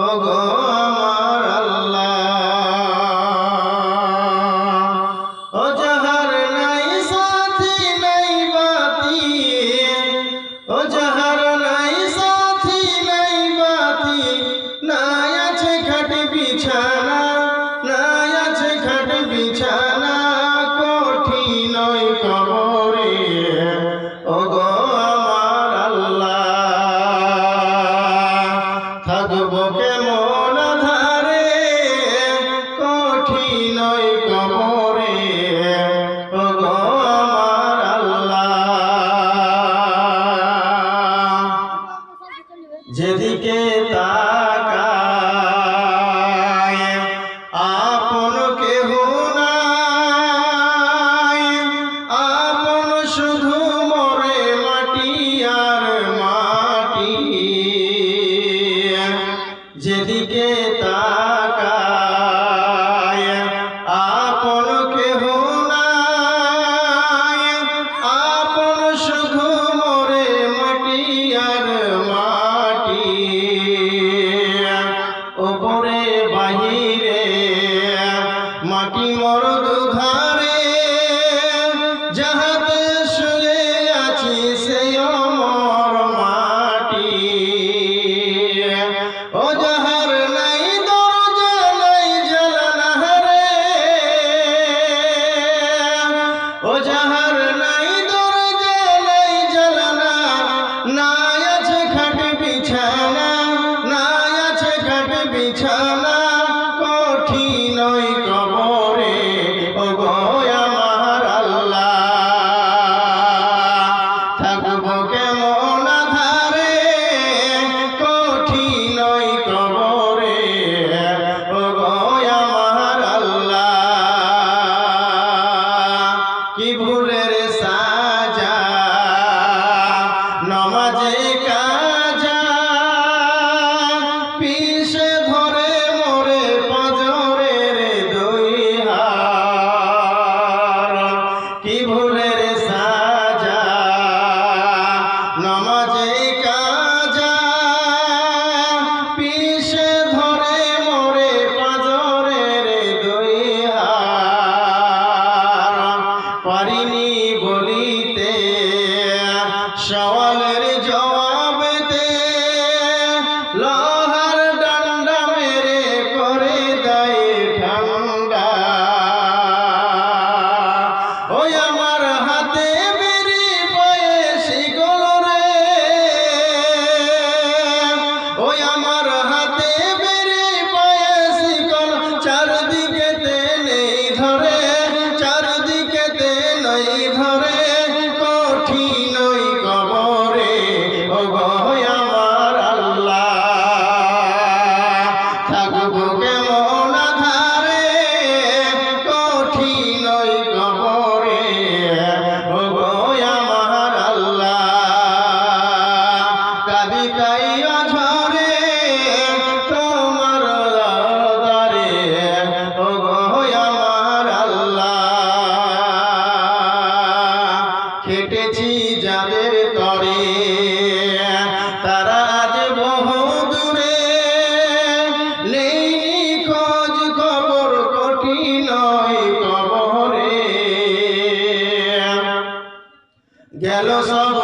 ওগো আমার আল্লাহ। ও যাহার নাই সাথী নাই বাতি, ও যাহার নাই সাথী নাই বাতি, নাই আছে খাট বিছানা, নাই আছে খাট বিছানা, কঠিন ওই কবরে ওগো আমার আল্লাহ। থাকবো কেমন ধারে কঠিন ওই কবরে ওগো আমার আল্লাহ। যেদিকে তাকাই আপন কেহ নাই, আপন শুধু মরে মাটি আর মাটি। যেদিকে তাকাই আপন কেহ নাই, আপন শুধু মরে মাটি আর মাটি। ওপরে বাহিরে মাটি মর দুধারে, যাহাতে শুয়ে আছি সে অমর মাটি। ও যাহার নাই দরজা নাই জানালা রে, ও যাহার নাই দরজা নাই জানালা, নাই আছে খাট বিছানা, নাই আছে খাট বিছানা, কঠিন ওই কবরে ওগো আমার আল্লাহ। থাকবো কেমন ধারে কঠিন ওই কবরে ওগো আমার আল্লাহ। কি ভুলের সাজা নমাজে কাজা, পিছে ধরে মোরে পাঁজরের দুই হার। কি ভুলের সাজা নমাজে কাজা, পিছে ধরে মোরে পাঁজরের দুই হার। পারিনি বলিতে সওয়ালের জবাব দে, লোহার ডান্ডা মেরে করে দেয় ঠান্ডা। ওই আমার হাতে বেরি পায়ে শিকল রে, ওই আমার হাতে বেরি পায়ে শিকল, চারদিকে নেই ধরে, চারদিকে নেই ধরে, কঠিন ওই কবরে ওগো আমার আল্লাহ। থাকবো কেমন ধারে কঠিন ওই কবরে ওগো আমার আল্লাহ। কাঁদি তাই অঝরে তোমার দরে ওগো আমার আল্লাহ। খেটেছি যাদের তরে তারা আজ বহু দূরে, নেই খোঁজ খবর কঠিন ওই কবরে। গেল সব